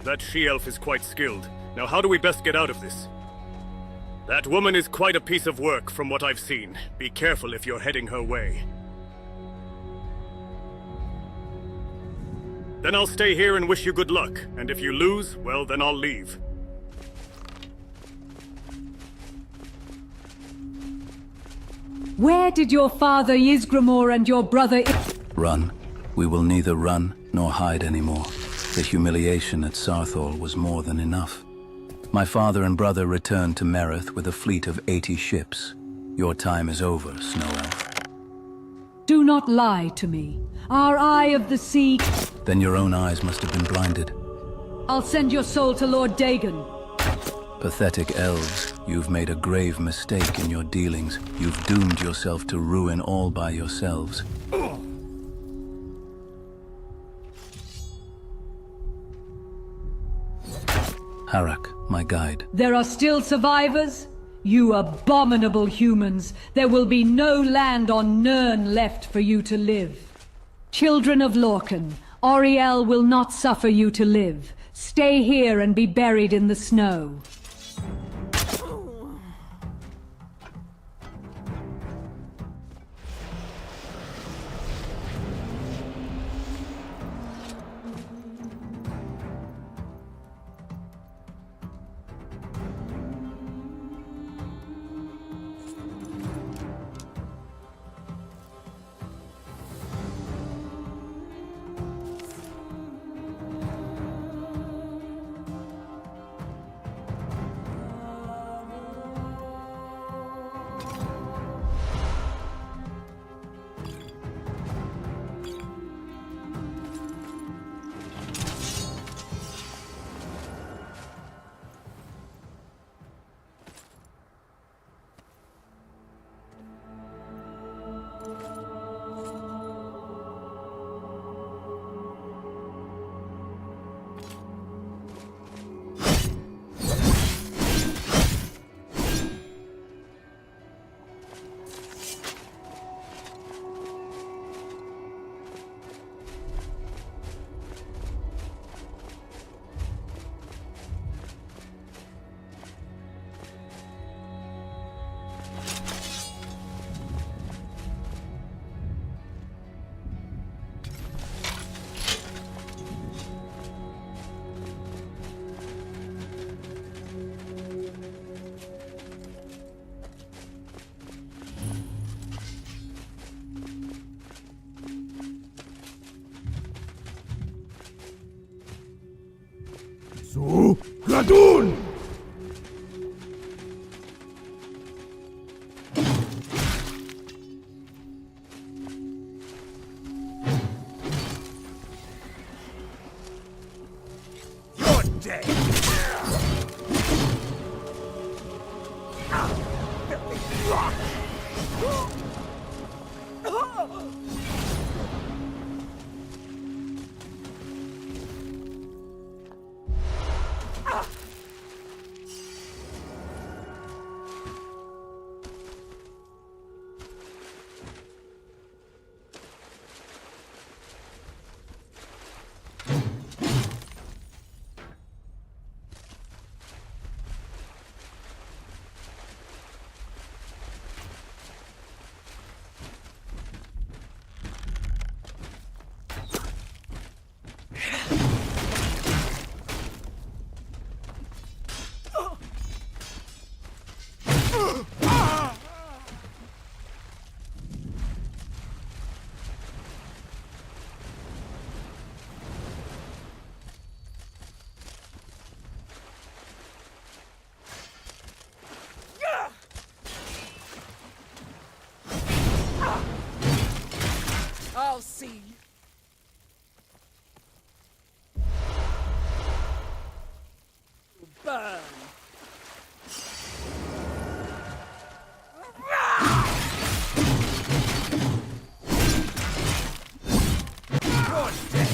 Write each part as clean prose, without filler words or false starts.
That she-elf is quite skilled. Now how do we best get out of this? That woman is quite a piece of work from what I've seen. Be careful if you're heading her way. Then I'll stay here and wish you good luck. And if you lose, well, then I'll leave. Where did your father Ysgramor and your brother... Run. We will neither run nor hide anymore. The humiliation at Sarthol was more than enough. My father and brother returned to Merith with a fleet of 80 ships. Your time is over, Snow Elf. Do not lie to me. Our eye of the sea... Then your own eyes must have been blinded. I'll send your soul to Lord Dagon. Pathetic elves, you've made a grave mistake in your dealings. You've doomed yourself to ruin all by yourselves. Harak, my guide. There are still survivors? You abominable humans. There will be no land on Nirn left for you to live. Children of Lorcan, Auriel will not suffer you to live. Stay here and be buried in the snow. So, Gladun! You're dead! Filthy rock! I'll see. Burn. You're dead.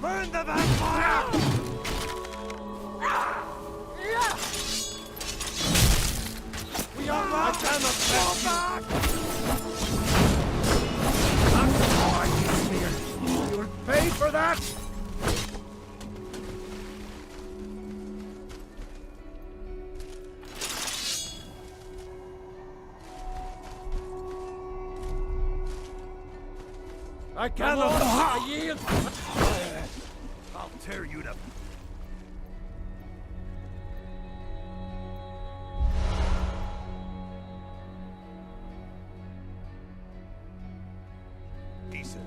Burn the vampire! We are not gonna fall back! I'm here. You'll pay for that! I cannot yield! I'll tear you to... pieces.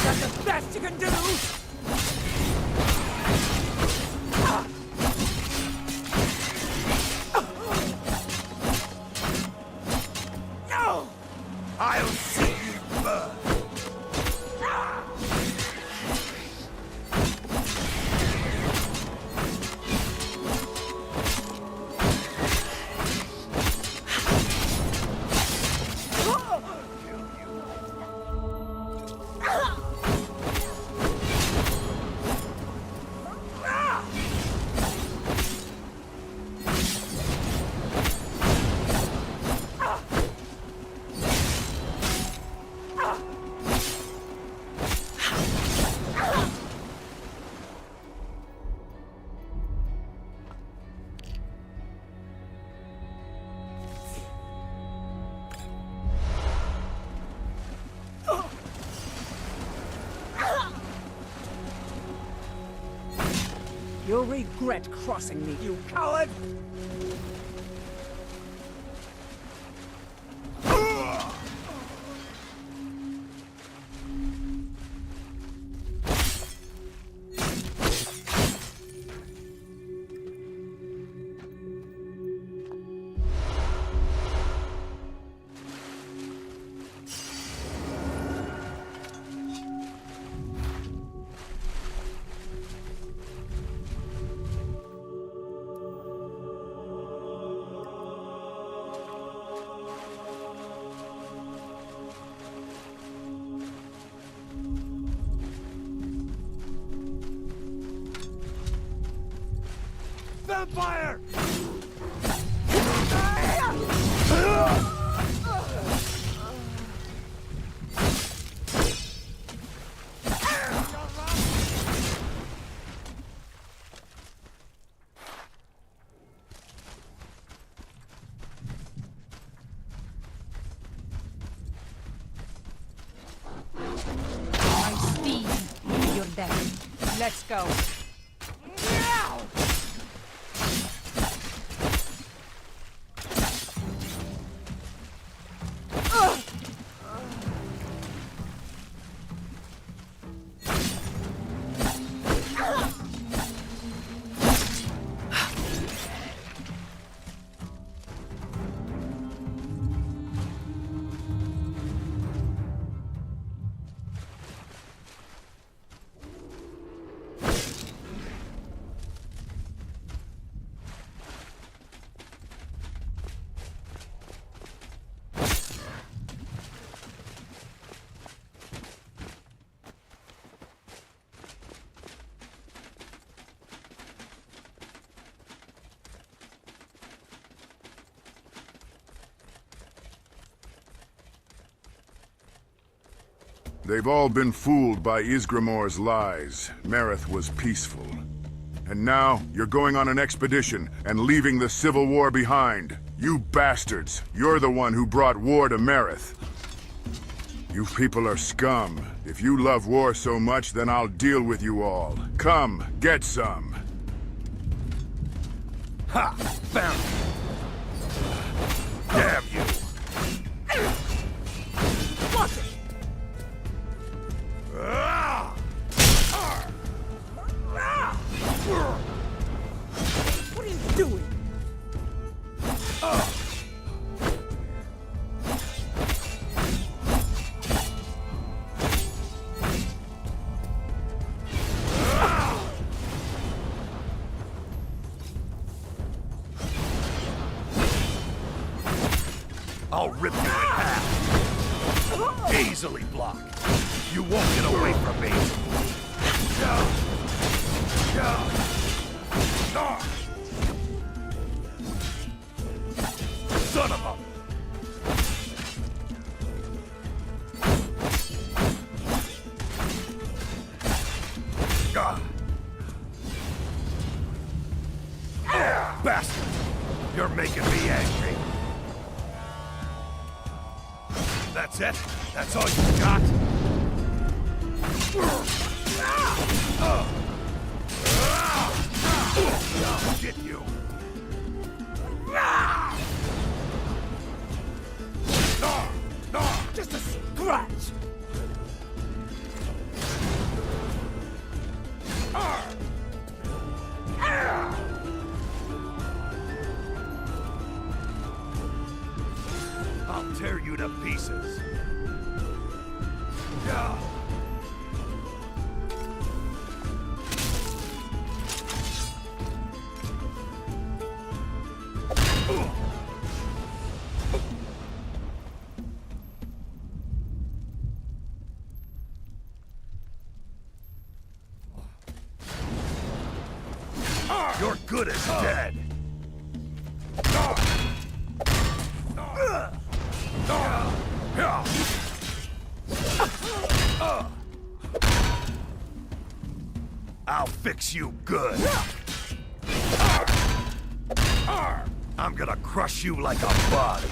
That's the best you can do! No! I'll see you burn! You'll regret crossing me, you coward! Vampire! I speed your death. Let's go. They've all been fooled by Ysgramor's lies. Mareth was peaceful. And now, you're going on an expedition and leaving the Civil War behind. You bastards! You're the one who brought war to Mareth. You people are scum. If you love war so much, then I'll deal with you all. Come, get some. Ha! Found you! Damn you! Watch it! What are you doing? I'll rip you in half. Easily blocked. You won't get away from me. Son of a... Bastard! You're making me angry. That's it? That's all you got? I'll get you. Just a scratch! I'll tear you to pieces. Yeah. You're good as dead. I'll fix you good. I'm gonna crush you like a bug.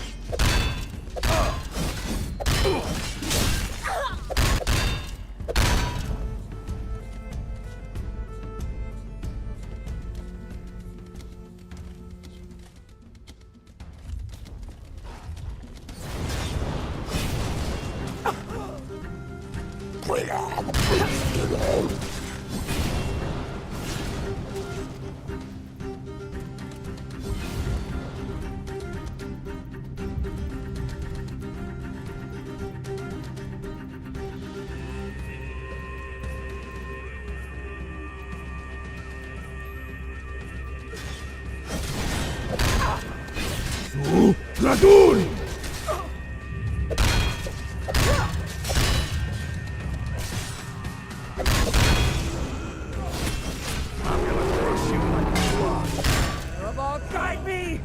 Dragoon! Robot, guide me!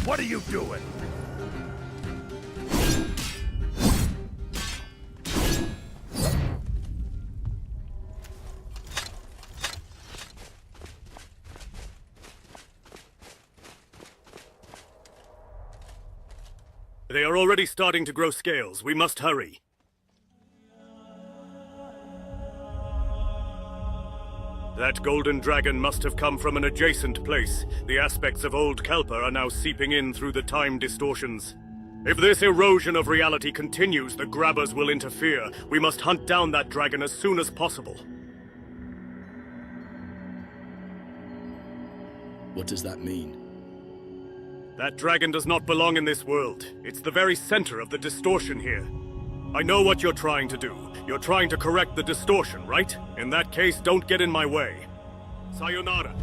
What are you doing? They are already starting to grow scales. We must hurry. That golden dragon must have come from an adjacent place. The aspects of old Kelper are now seeping in through the time distortions. If this erosion of reality continues, the grabbers will interfere. We must hunt down that dragon as soon as possible. What does that mean? That dragon does not belong in this world. It's the very center of the distortion here. I know what you're trying to do. You're trying to correct the distortion, right? In that case, don't get in my way. Sayonara.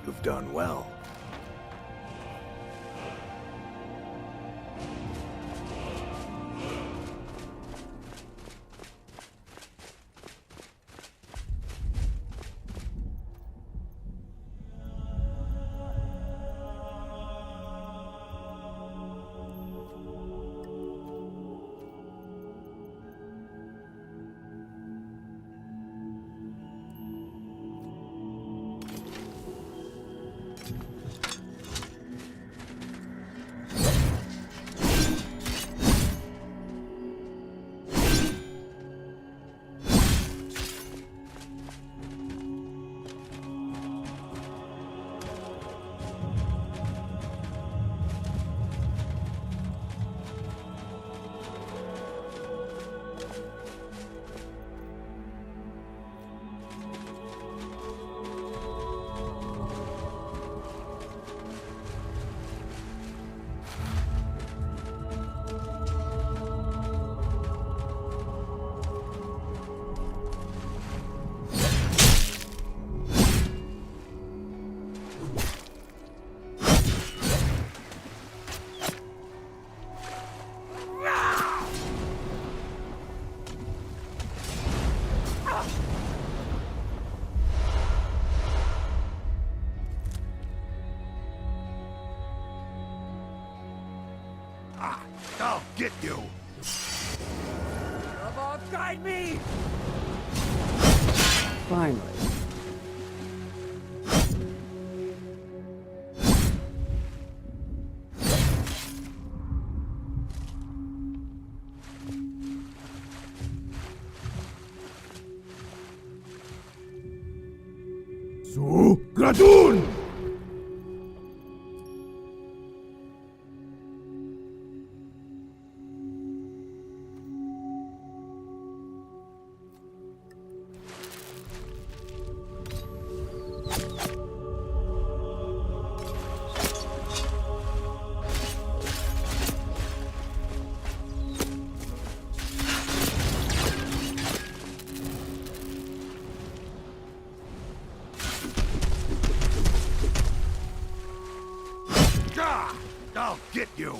You've done well. I'll get you! Come on, guide me! Finally. Su Gradun! I'll get you!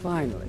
Finally.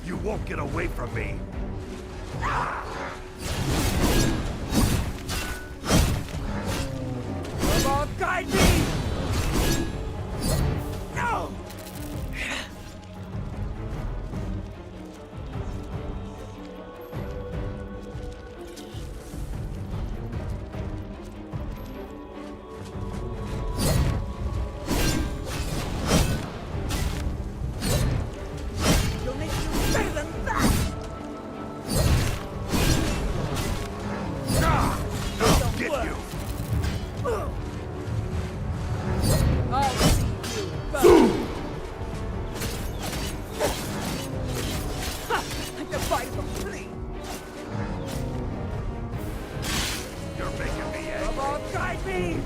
You won't get away from me. Come on, guide me! No! You'll need to do better than that! I'll get you. I'll see you burn! Ha! I defy complete! You're making me Come angry. on, guide me!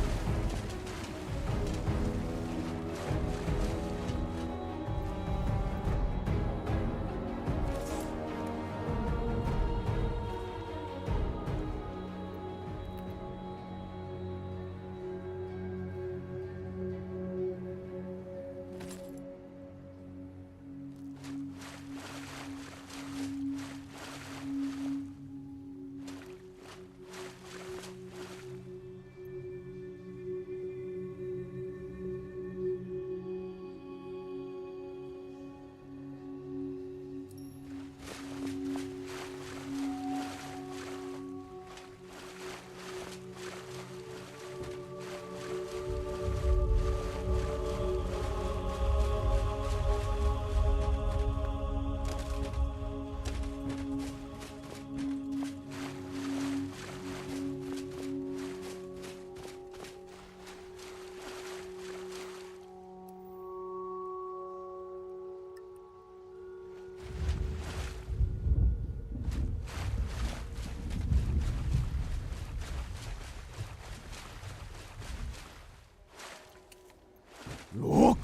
Look,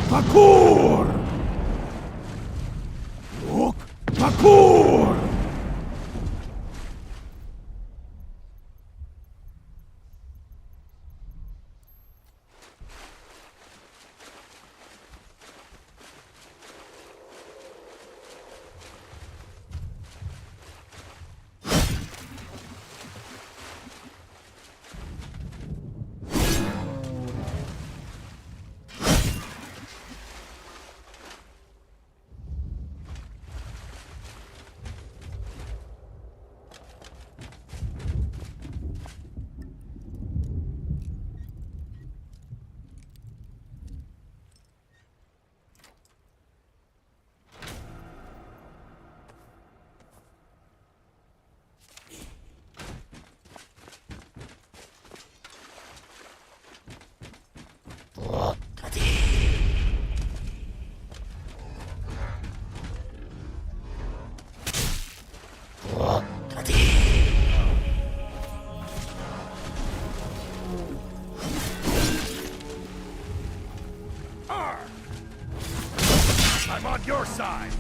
parkour! Look, parkour! I'm on your side.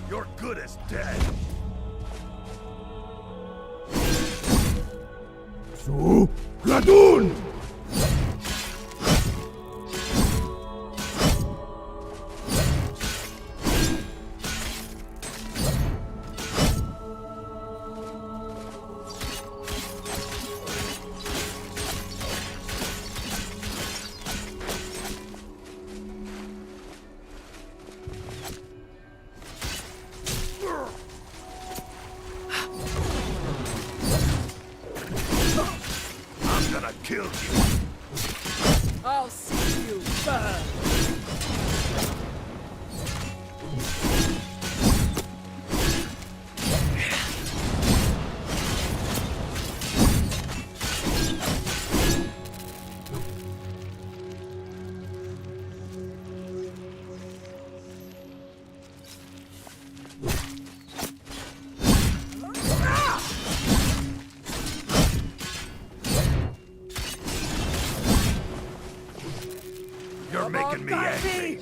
You're good as dead. So, Radun! I'm gonna kill you. I'll see you burn. You're making me angry.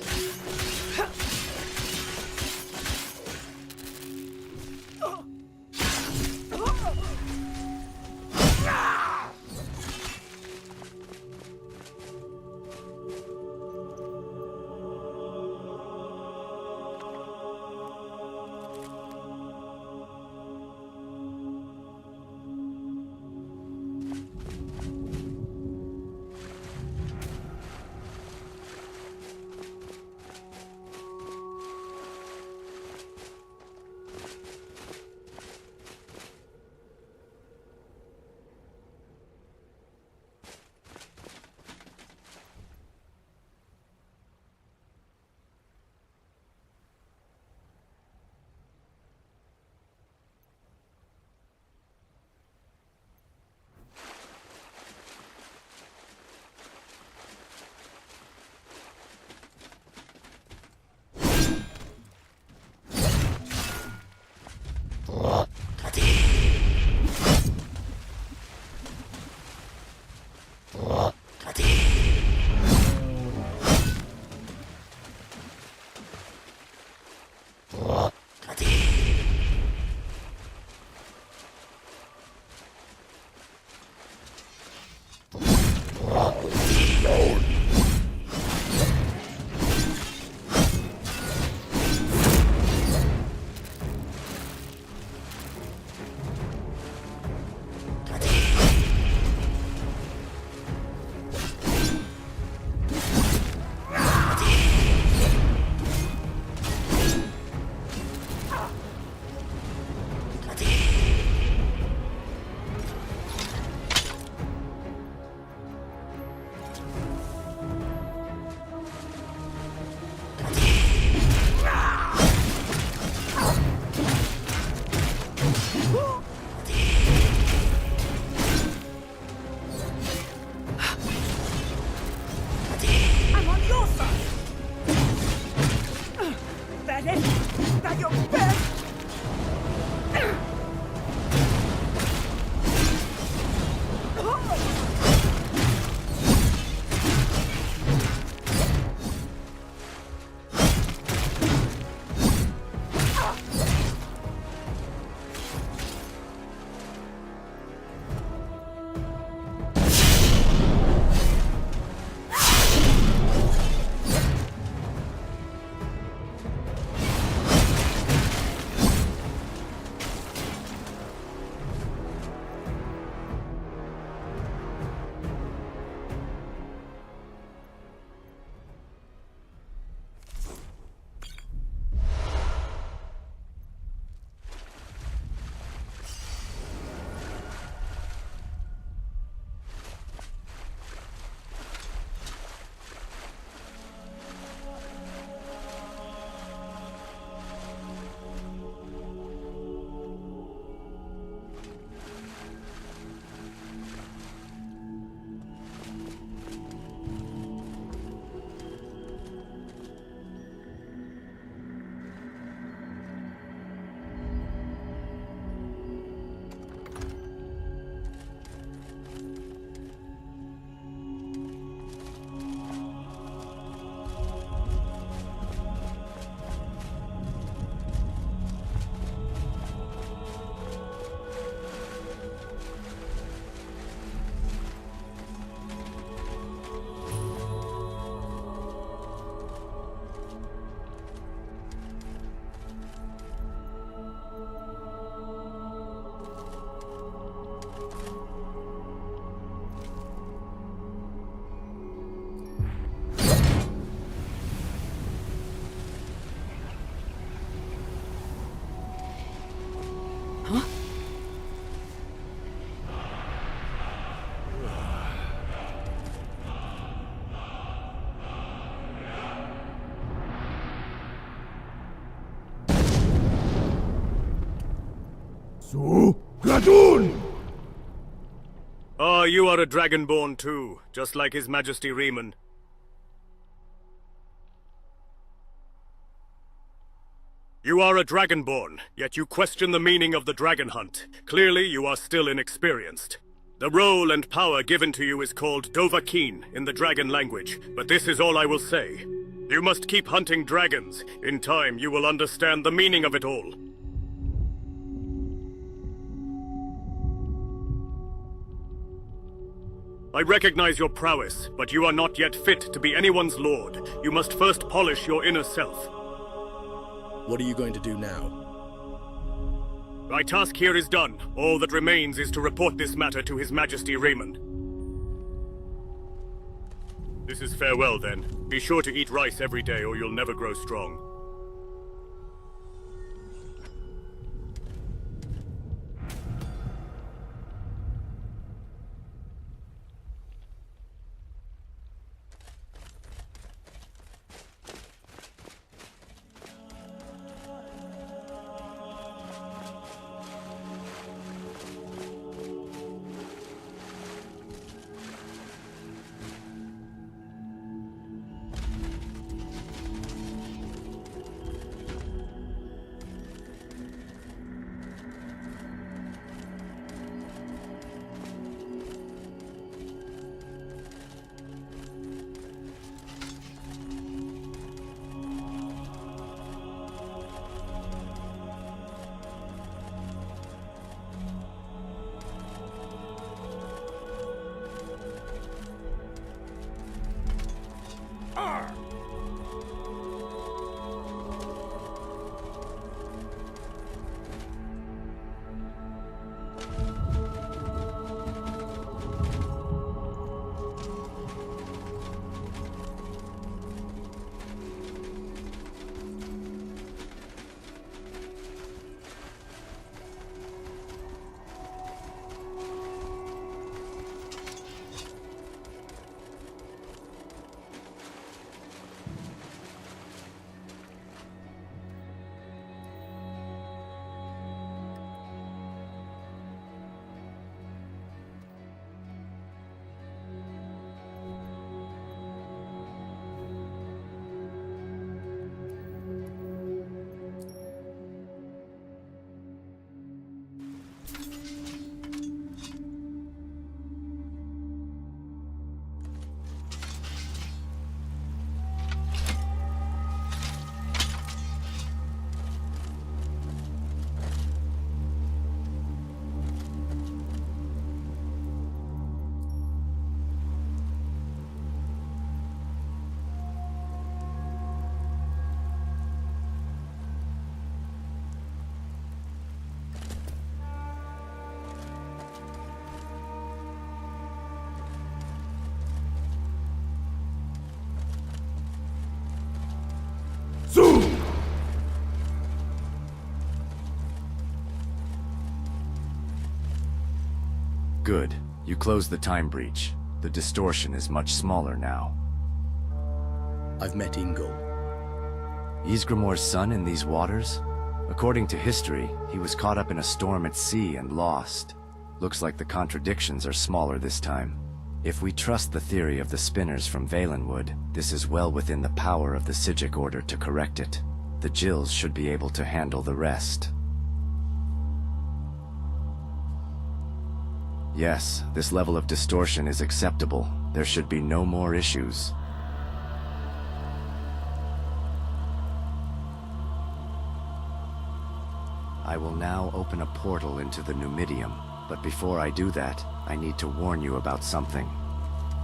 I'm on your side. That it? That your best? So, Gladun! Ah, you are a Dragonborn too, just like His Majesty Riemann. You are a Dragonborn, yet you question the meaning of the dragon hunt. Clearly, you are still inexperienced. The role and power given to you is called Dovahkiin in the dragon language, but this is all I will say. You must keep hunting dragons. In time, you will understand the meaning of it all. I recognize your prowess, but you are not yet fit to be anyone's lord. You must first polish your inner self. What are you going to do now? My task here is done. All that remains is to report this matter to His Majesty Riemann. This is farewell, then. Be sure to eat rice every day, or you'll never grow strong. Good. You closed the time breach. The distortion is much smaller now. I've met Ingo. Ysgramor's son in these waters? According to history, he was caught up in a storm at sea and lost. Looks like the contradictions are smaller this time. If we trust the theory of the spinners from Valenwood, this is well within the power of the Psijic Order to correct it. The Jills should be able to handle the rest. Yes, this level of distortion is acceptable. There should be no more issues. I will now open a portal into the Numidium, but before I do that, I need to warn you about something.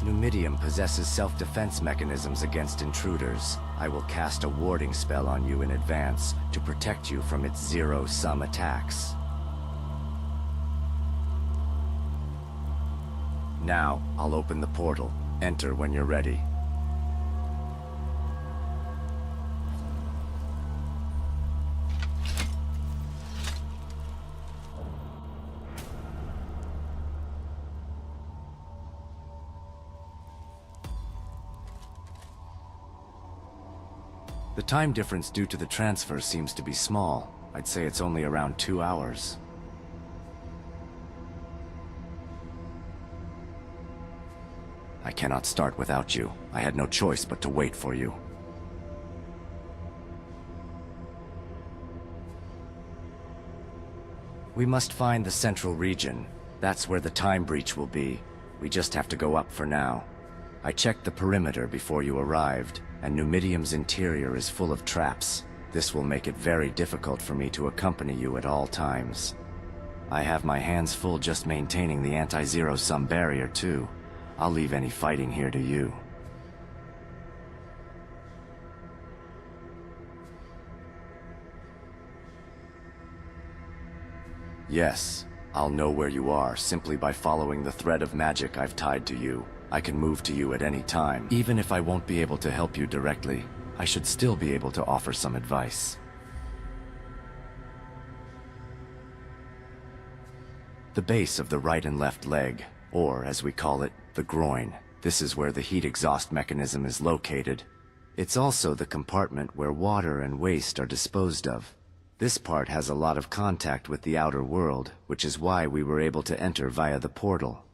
Numidium possesses self-defense mechanisms against intruders. I will cast a warding spell on you in advance to protect you from its zero-sum attacks. Now, I'll open the portal. Enter when you're ready. The time difference due to the transfer seems to be small. I'd say it's only around 2 hours. I cannot start without you. I had no choice but to wait for you. We must find the central region. That's where the time breach will be. We just have to go up for now. I checked the perimeter before you arrived, and Numidium's interior is full of traps. This will make it very difficult for me to accompany you at all times. I have my hands full just maintaining the anti-zero-sum barrier too. I'll leave any fighting here to you. Yes, I'll know where you are simply by following the thread of magic I've tied to you. I can move to you at any time. Even if I won't be able to help you directly, I should still be able to offer some advice. The base of the right and left leg, or as we call it, the groin. This is where the heat exhaust mechanism is located. It's also the compartment where water and waste are disposed of. This part has a lot of contact with the outer world, which is why we were able to enter via the portal.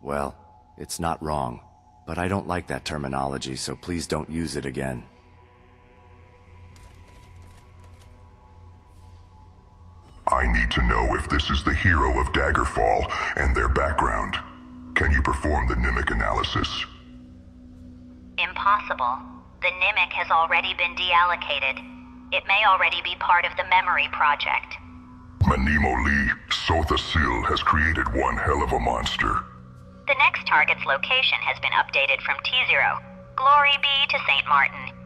Well, it's not wrong, but I don't like that terminology, so please don't use it again. I need to know if this is the hero of Daggerfall and their background. Can you perform the mimic analysis? Impossible. The Nimic has already been deallocated. It may already be part of the memory project. Manimo Lee, Sotha Sil has created one hell of a monster. The next target's location has been updated from T0. Glory be to St. Martin.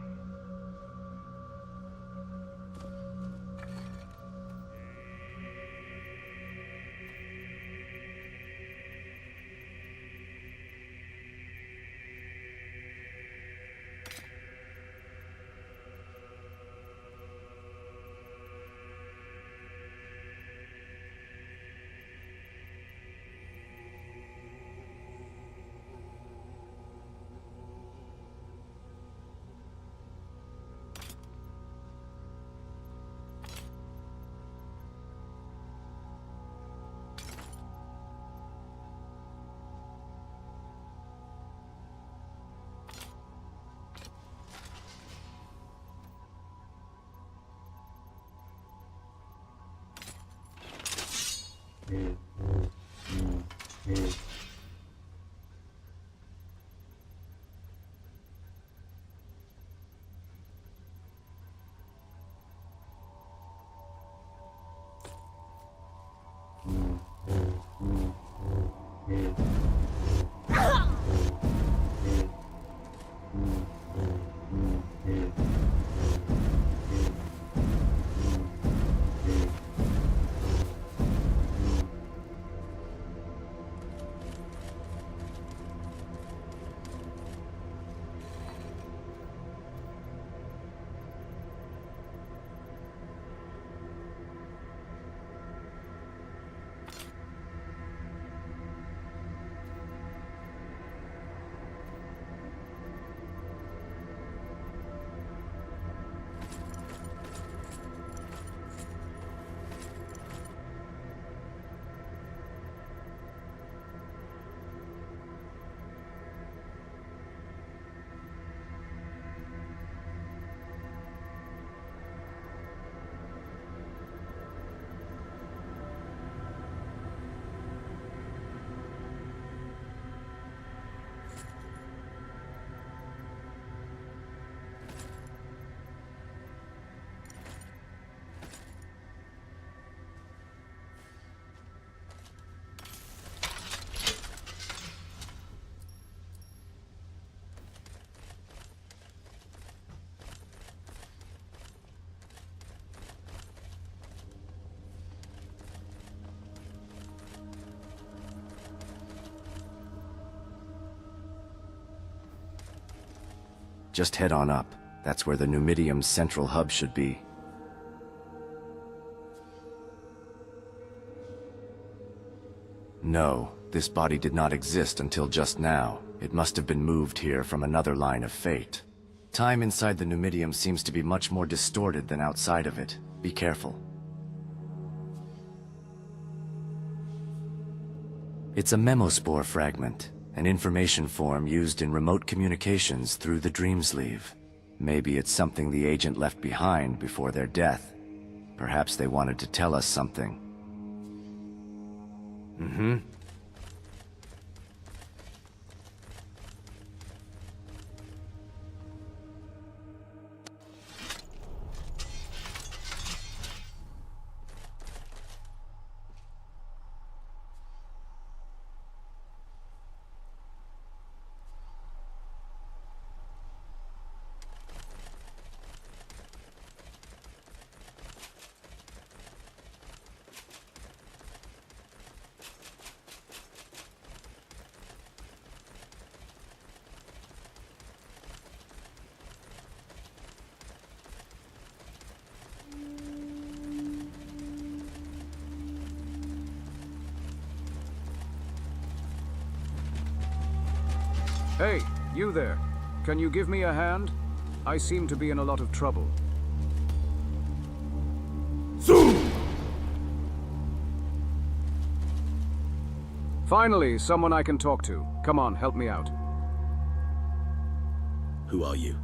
Just head on up. That's where the Numidium's central hub should be. No, this body did not exist until just now. It must have been moved here from another line of fate. Time inside the Numidium seems to be much more distorted than outside of it. Be careful. It's a memospore fragment, an information form used in remote communications through the dream sleeve. Maybe it's something the agent left behind before their death. Perhaps they wanted to tell us something. Hey, you there. Can you give me a hand? I seem to be in a lot of trouble. Finally, someone I can talk to. Come on, help me out. Who are you?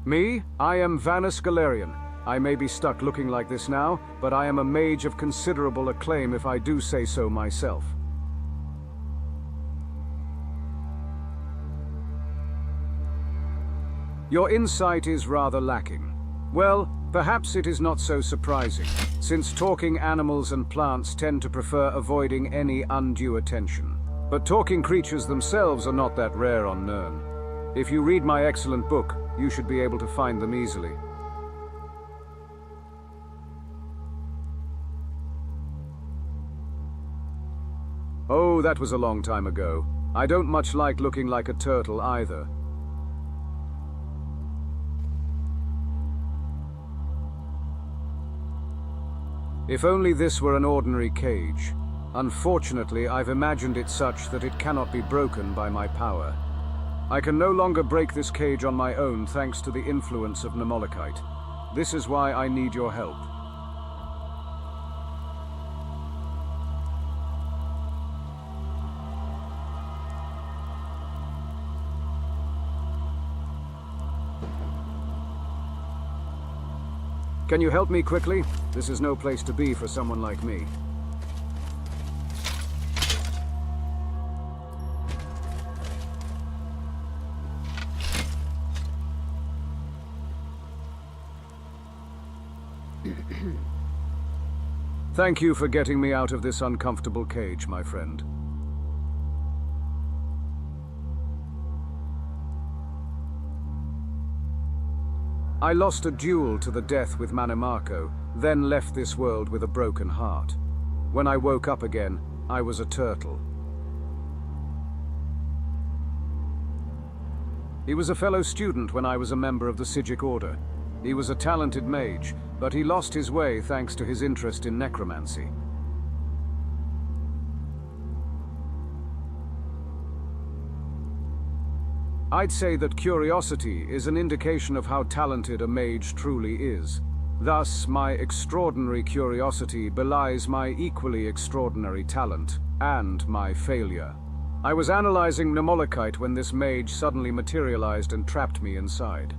Me? I am Vanus Galerian. I may be stuck looking like this now, but I am a mage of considerable acclaim if I do say so myself. Your insight is rather lacking. Well, perhaps it is not so surprising, since talking animals and plants tend to prefer avoiding any undue attention. But talking creatures themselves are not that rare on Nirn. If you read my excellent book, you should be able to find them easily. Oh, that was a long time ago. I don't much like looking like a turtle either. If only this were an ordinary cage. Unfortunately, I've imagined it such that it cannot be broken by my power. I can no longer break this cage on my own thanks to the influence of Nemolokite. This is why I need your help. Can you help me quickly? This is no place to be for someone like me. Thank you for getting me out of this uncomfortable cage, my friend. I lost a duel to the death with Mannimarco, then left this world with a broken heart. When I woke up again, I was a turtle. He was a fellow student when I was a member of the Psijic Order. He was a talented mage, but he lost his way thanks to his interest in necromancy. I'd say that curiosity is an indication of how talented a mage truly is. Thus, my extraordinary curiosity belies my equally extraordinary talent, and my failure. I was analyzing Nemolokite when this mage suddenly materialized and trapped me inside.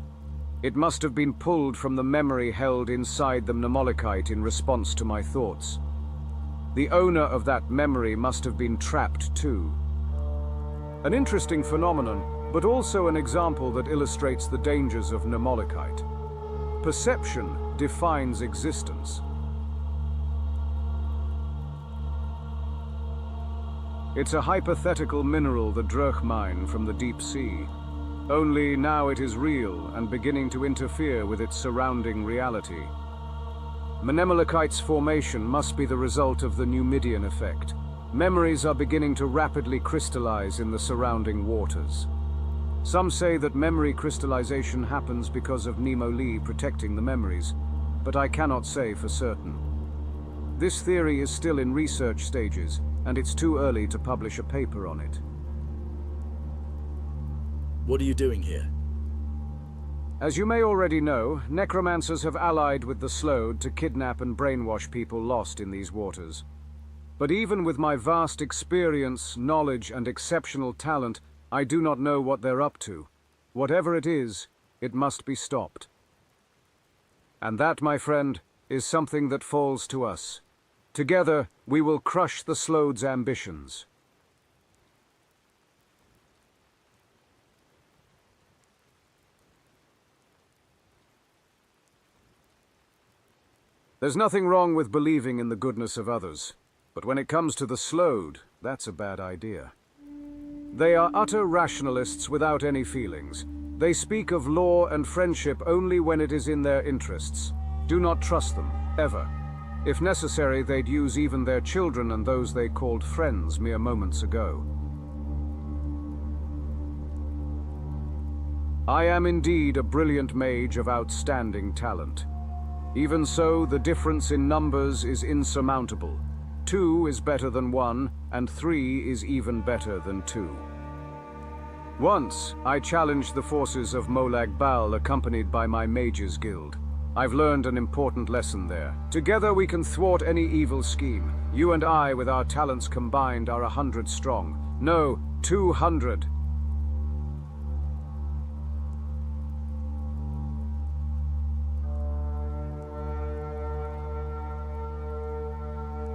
It must have been pulled from the memory held inside the Nemolokite in response to my thoughts. The owner of that memory must have been trapped too. An interesting phenomenon, but also an example that illustrates the dangers of Nemolokite. Perception defines existence. It's a hypothetical mineral, the Dröch mine from the deep sea. Only now it is real and beginning to interfere with its surrounding reality. Nemolokite's formation must be the result of the Numidian effect. Memories are beginning to rapidly crystallize in the surrounding waters. Some say that memory crystallization happens because of Nemo Lee protecting the memories, but I cannot say for certain. This theory is still in research stages, and it's too early to publish a paper on it. What are you doing here? As you may already know, necromancers have allied with the Slode to kidnap and brainwash people lost in these waters. But even with my vast experience, knowledge, and exceptional talent, I do not know what they're up to. Whatever it is, it must be stopped. And that, my friend, is something that falls to us. Together, we will crush the Slode's ambitions. There's nothing wrong with believing in the goodness of others. But when it comes to the Slode, that's a bad idea. They are utter rationalists without any feelings. They speak of law and friendship only when it is in their interests. Do not trust them, ever. If necessary, they'd use even their children and those they called friends mere moments ago. I am indeed a brilliant mage of outstanding talent. Even so, the difference in numbers is insurmountable. 2 is better than 1, and 3 is even better than 2. Once, I challenged the forces of Molag Bal accompanied by my Mages Guild. I've learned an important lesson there. Together we can thwart any evil scheme. You and I, with our talents combined, are 100 strong. No, 200.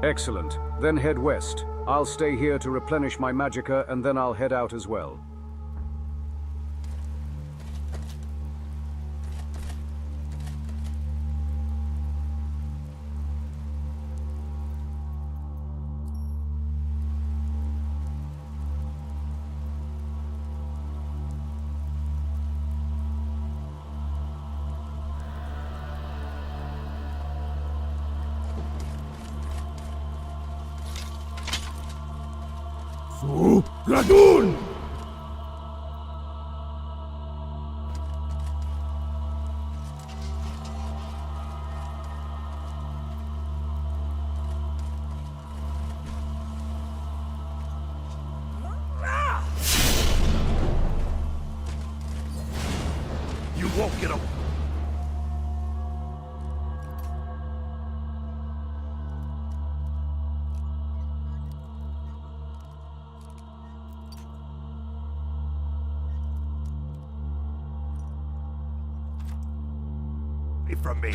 Excellent. Then head west. I'll stay here to replenish my magicka, and then I'll head out as well. Radun! You won't get away. From me.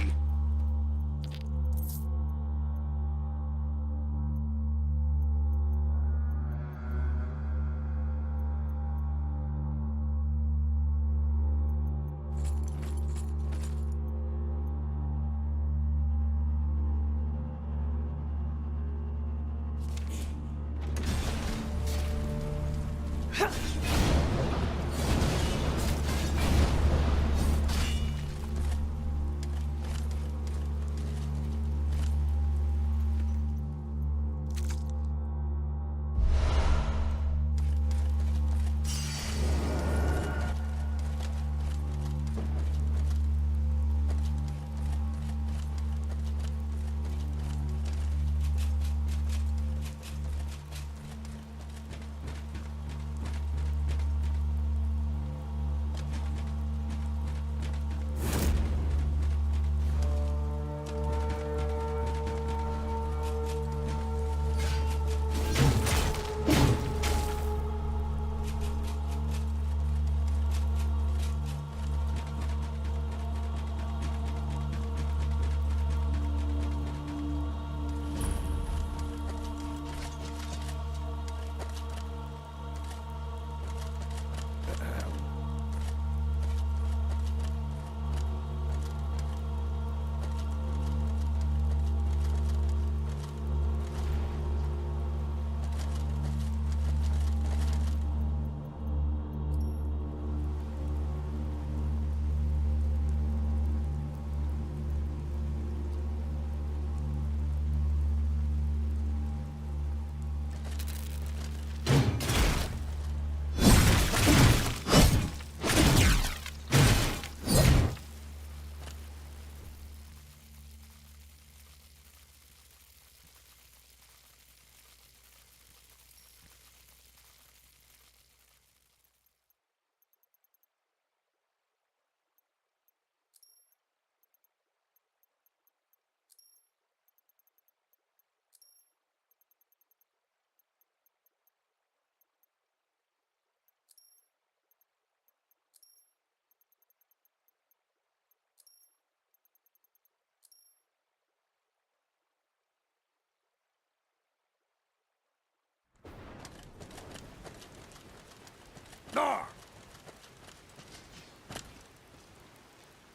Nar!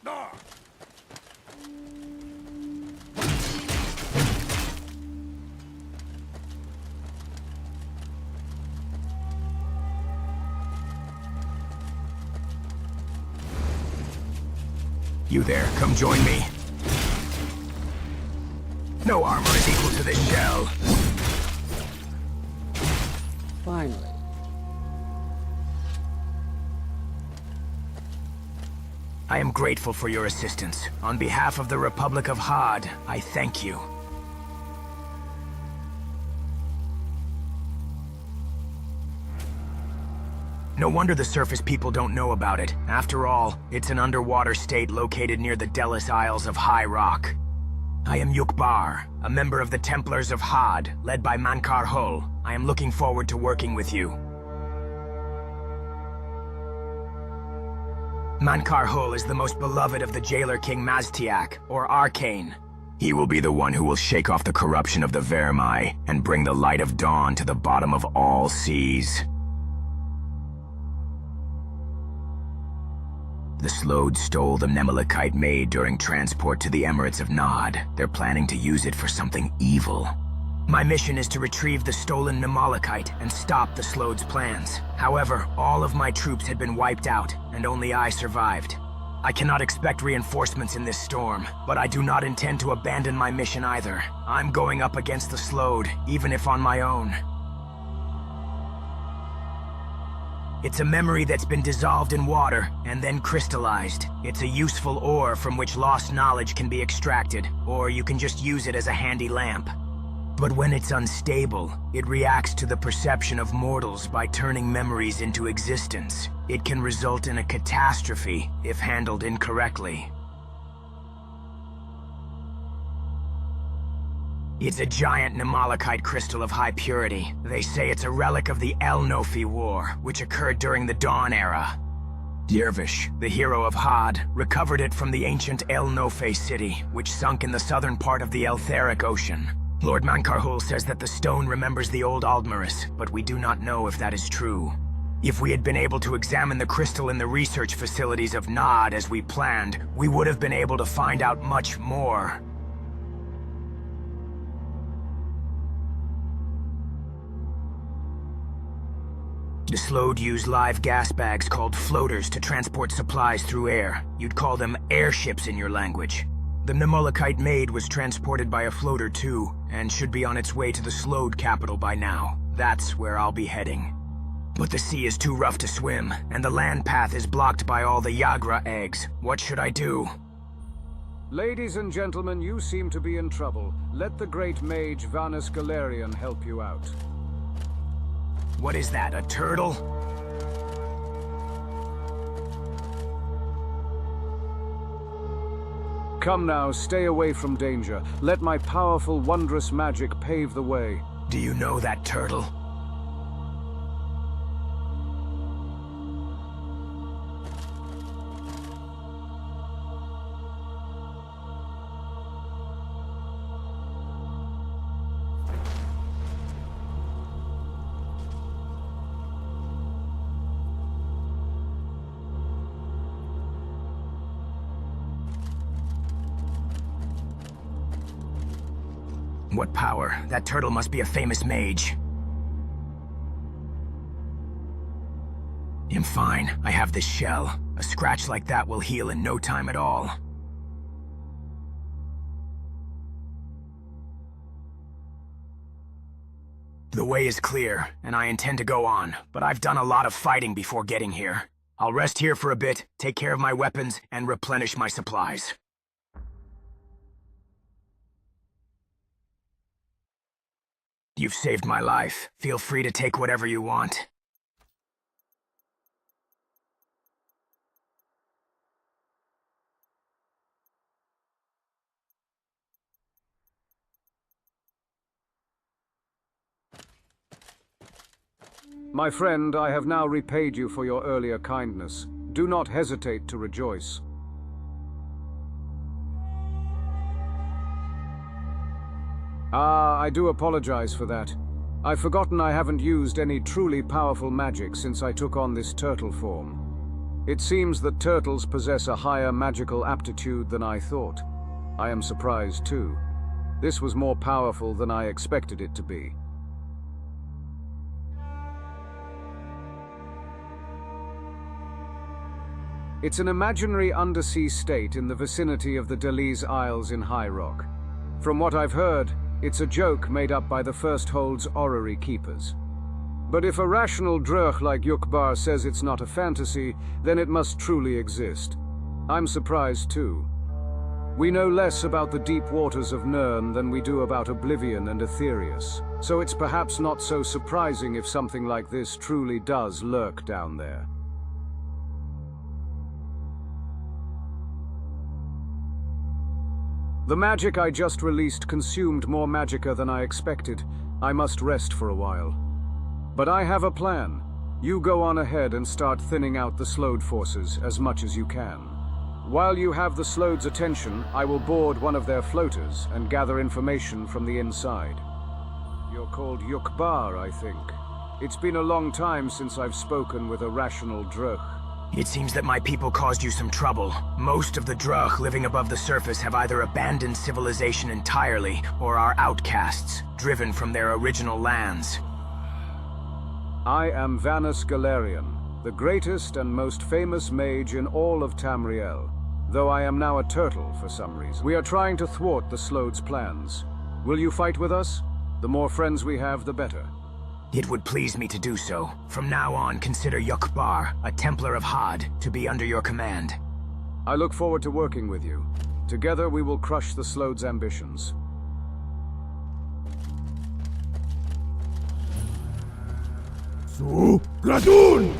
Nar! You there, come join me. No armor is equal to this shell. Finally. I am grateful for your assistance. On behalf of the Republic of Had, I thank you. No wonder the surface people don't know about it. After all, it's an underwater state located near the Delis Isles of High Rock. I am Yukbar, a member of the Templars of Had, led by Mankar Hull. I am looking forward to working with you. Mankar Hull is the most beloved of the Jailer King Maztiak, or Arcane. He will be the one who will shake off the corruption of the Vermai and bring the light of dawn to the bottom of all seas. The Slode stole the Nemelikite made during transport to the Emirates of Nod. They're planning to use it for something evil. My mission is to retrieve the stolen Nemelikite and stop the Slode's plans. However, all of my troops had been wiped out, and only I survived. I cannot expect reinforcements in this storm, but I do not intend to abandon my mission either. I'm going up against the Slode, even if on my own. It's a memory that's been dissolved in water and then crystallized. It's a useful ore from which lost knowledge can be extracted, or you can just use it as a handy lamp. But when it's unstable, it reacts to the perception of mortals by turning memories into existence. It can result in a catastrophe if handled incorrectly. It's a giant Nemelikite crystal of high purity. They say it's a relic of the El Nofi War, which occurred during the Dawn Era. Dervish, the hero of Had, recovered it from the ancient El Nofe city, which sunk in the southern part of the Eltheric Ocean. Lord Mankarhul says that the stone remembers the old Aldmaris, but we do not know if that is true. If we had been able to examine the crystal in the research facilities of Nod as we planned, we would have been able to find out much more. The Slode use live gas bags called floaters to transport supplies through air. You'd call them airships in your language. The Nemelikite made was transported by a floater too, and should be on its way to the Slode capital by now. That's where I'll be heading. But the sea is too rough to swim, and the land path is blocked by all the Yagra eggs. What should I do? Ladies and gentlemen, you seem to be in trouble. Let the great mage Vanus Galerian help you out. What is that, a turtle? Come now, stay away from danger. Let my powerful, wondrous magic pave the way. Do you know that turtle? What power? That turtle must be a famous mage. I'm fine. I have this shell. A scratch like that will heal in no time at all. The way is clear, and I intend to go on, but I've done a lot of fighting before getting here. I'll rest here for a bit, take care of my weapons, and replenish my supplies. You've saved my life. Feel free to take whatever you want. My friend, I have now repaid you for your earlier kindness. Do not hesitate to rejoice. I do apologize for that. I've forgotten I haven't used any truly powerful magic since I took on this turtle form. It seems that turtles possess a higher magical aptitude than I thought. I am surprised too. This was more powerful than I expected it to be. It's an imaginary undersea state in the vicinity of the Deliz Isles in High Rock. From what I've heard, it's a joke made up by the First Hold's orrery keepers. But if a rational drurch like Yukbar says it's not a fantasy, then it must truly exist. I'm surprised too. We know less about the deep waters of Nirn than we do about Oblivion and Aetherius, so it's perhaps not so surprising if something like this truly does lurk down there. The magic I just released consumed more magicka than I expected. I must rest for a while. But I have a plan. You go on ahead and start thinning out the Slode forces as much as you can. While you have the Slode's attention, I will board one of their floaters and gather information from the inside. You're called Yukbar, I think. It's been a long time since I've spoken with a rational drurch. It seems that my people caused you some trouble. Most of the drurch living above the surface have either abandoned civilization entirely or are outcasts, driven from their original lands. I am Vanus Galerian, the greatest and most famous mage in all of Tamriel, though I am now a turtle for some reason. We are trying to thwart the Slode's plans. Will you fight with us? The more friends we have, the better. It would please me to do so. From now on, consider Yukbar, a Templar of Had, to be under your command. I look forward to working with you. Together we will crush the Slode's ambitions. So, Gradun!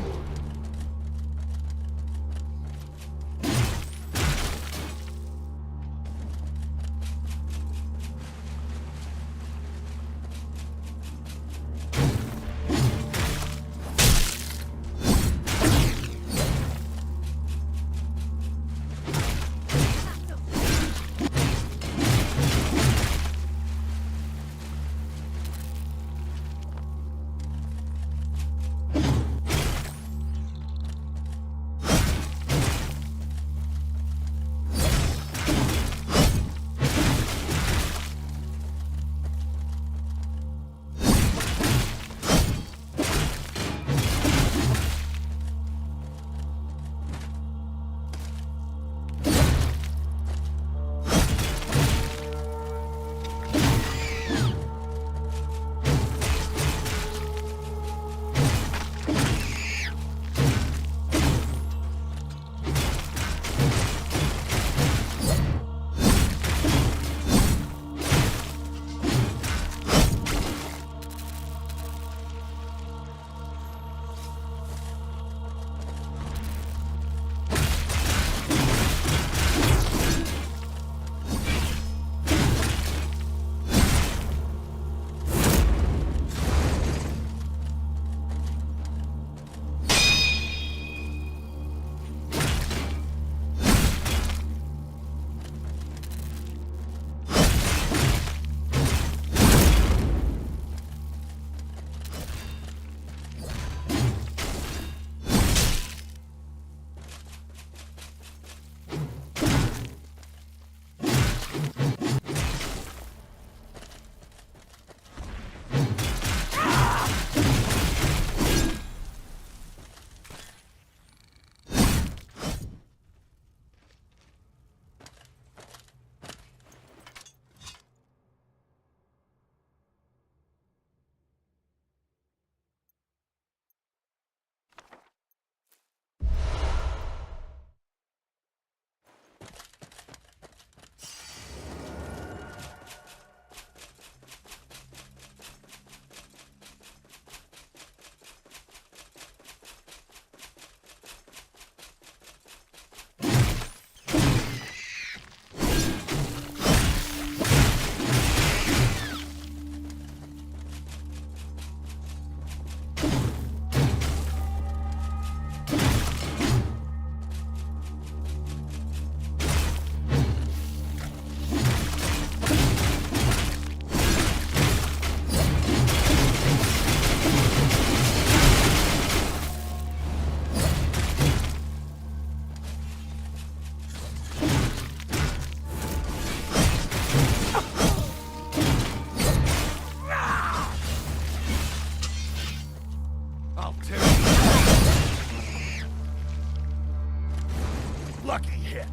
hit.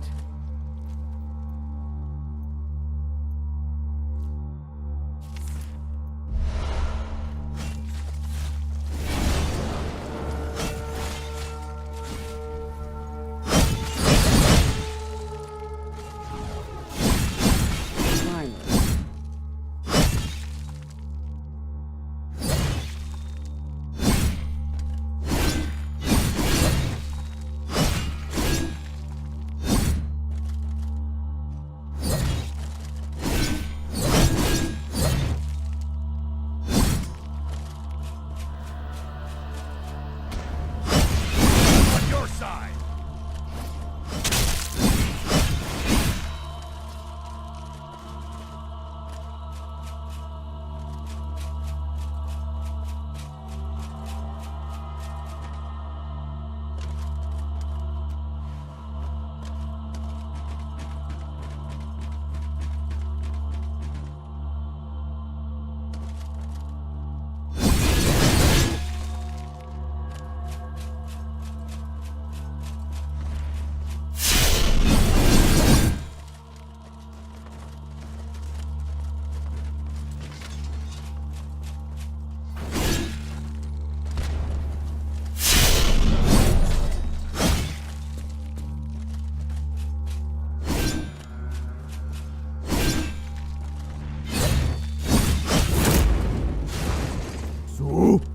On your side.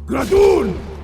Gladun!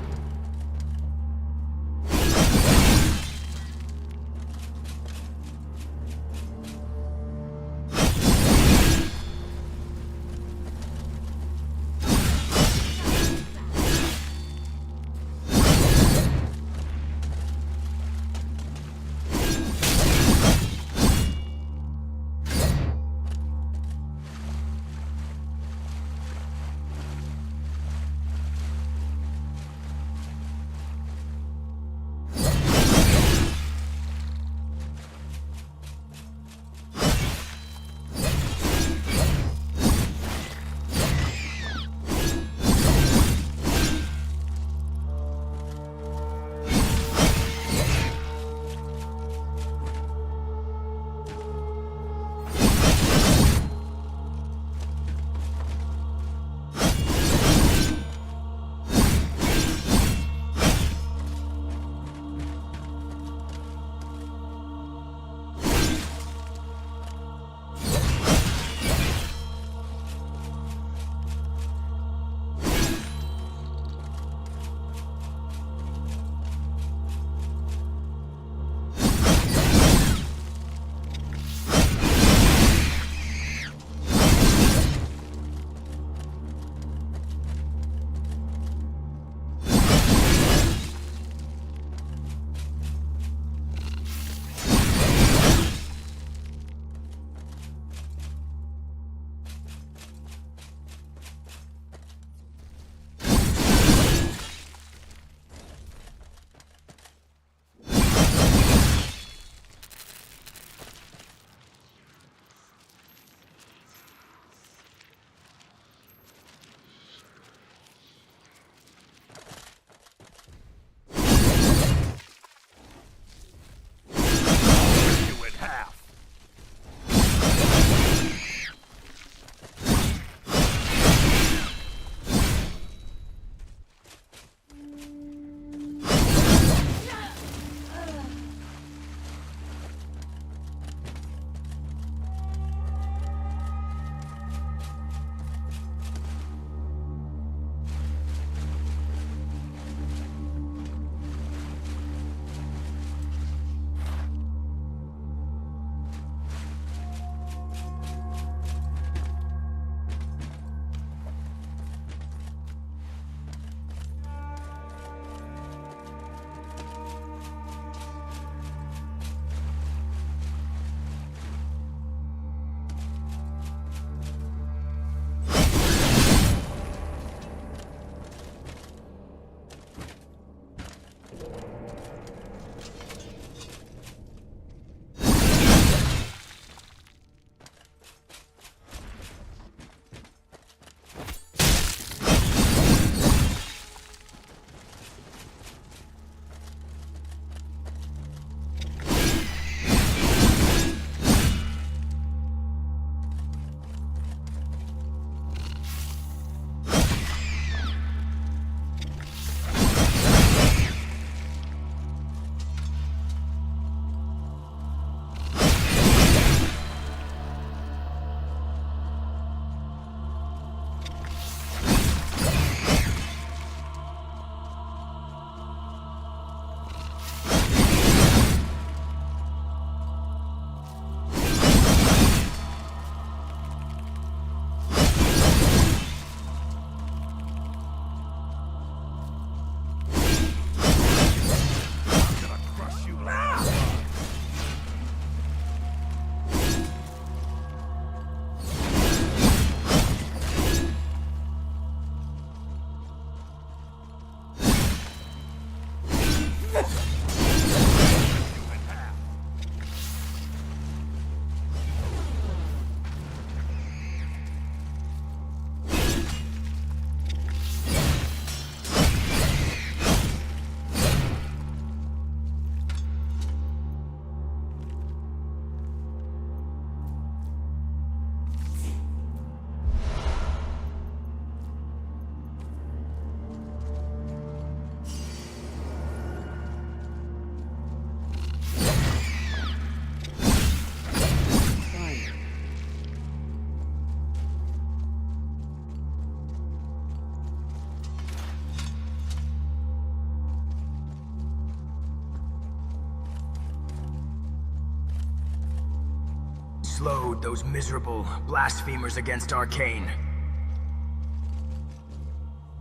slowed those miserable blasphemers against Arcane.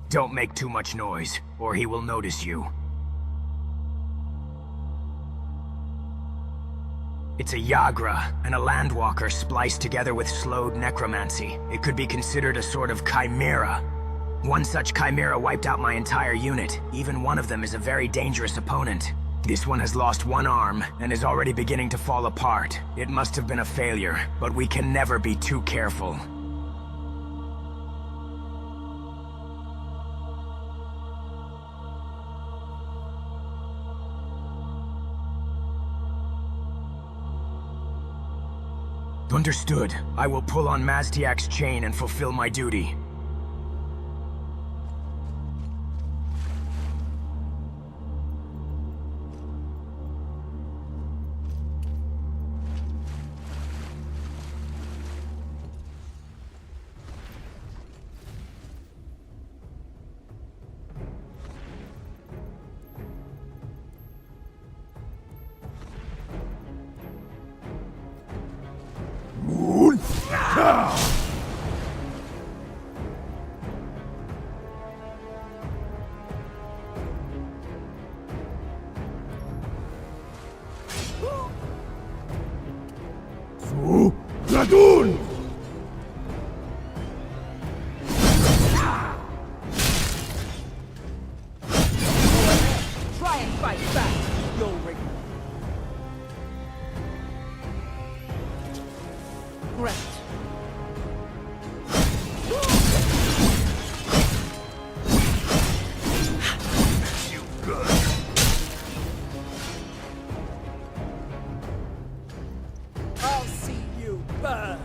Don't make too much noise, or he will notice you. It's a Yagra and a Landwalker spliced together with slowed necromancy. It could be considered a sort of chimera. One such chimera wiped out my entire unit. Even one of them is a very dangerous opponent. This one has lost one arm and is already beginning to fall apart. It must have been a failure, but we can never be too careful. Understood. I will pull on Maztiak's chain and fulfill my duty. Radun! Try and fight back. You'll regret it. You good. I'll see you burn.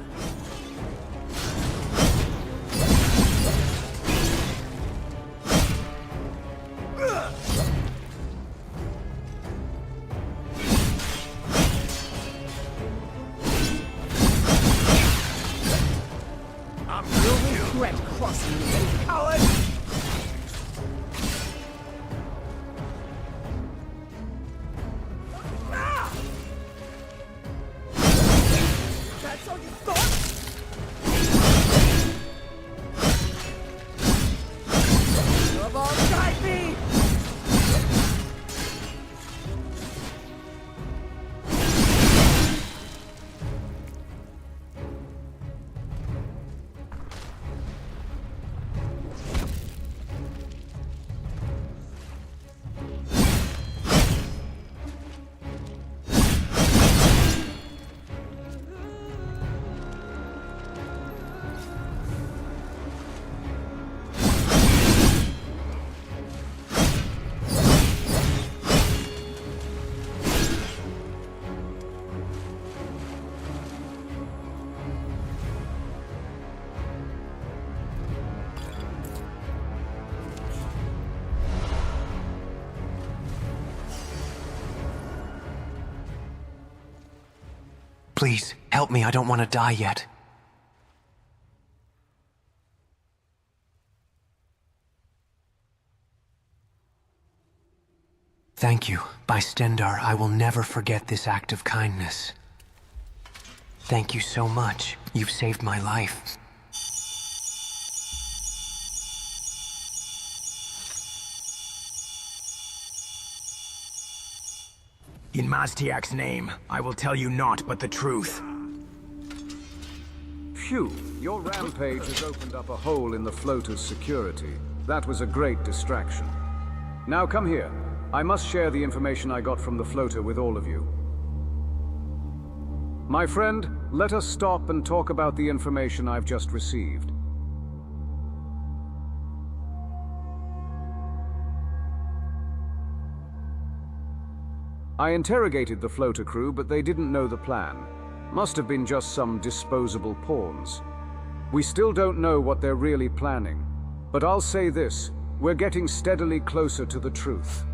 You'll regret crossing me, you coward! That's all you thought? Come on, guide me! Please, help me. I don't want to die yet. Thank you. By Stendar, I will never forget this act of kindness. Thank you so much. You've saved my life. In Maztiak's name, I will tell you naught but the truth. Phew, your rampage has opened up a hole in the floater's security. That was a great distraction. Now come here. I must share the information I got from the floater with all of you. My friend, let us stop and talk about the information I've just received. I interrogated the floater crew, but they didn't know the plan. Must have been just some disposable pawns. We still don't know what they're really planning. But I'll say this, we're getting steadily closer to the truth.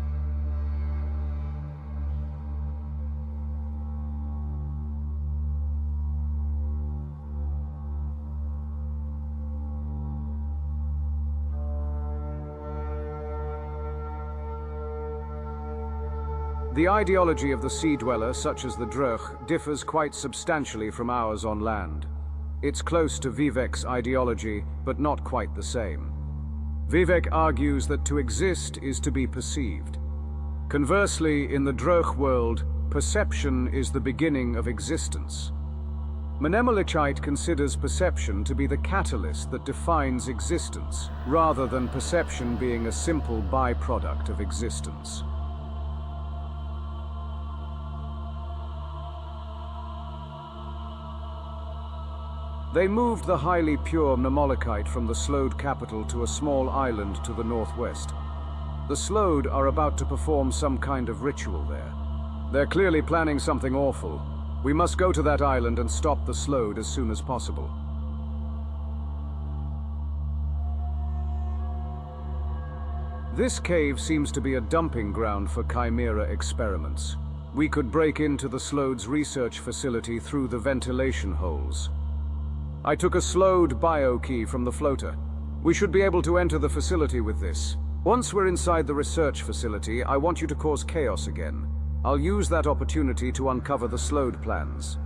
The ideology of the sea dweller, such as the Drukh, differs quite substantially from ours on land. It's close to Vivek's ideology, but not quite the same. Vivek argues that to exist is to be perceived. Conversely, in the Drukh world, perception is the beginning of existence. Mnemelichite considers perception to be the catalyst that defines existence, rather than perception being a simple byproduct of existence. They moved the highly pure Mnemolokite from the Slode capital to a small island to the northwest. The Slode are about to perform some kind of ritual there. They're clearly planning something awful. We must go to that island and stop the Slode as soon as possible. This cave seems to be a dumping ground for Chimera experiments. We could break into the Slode's research facility through the ventilation holes. I took a Slode bio key from the floater. We should be able to enter the facility with this. Once we're inside the research facility, I want you to cause chaos again. I'll use that opportunity to uncover the Slode plans.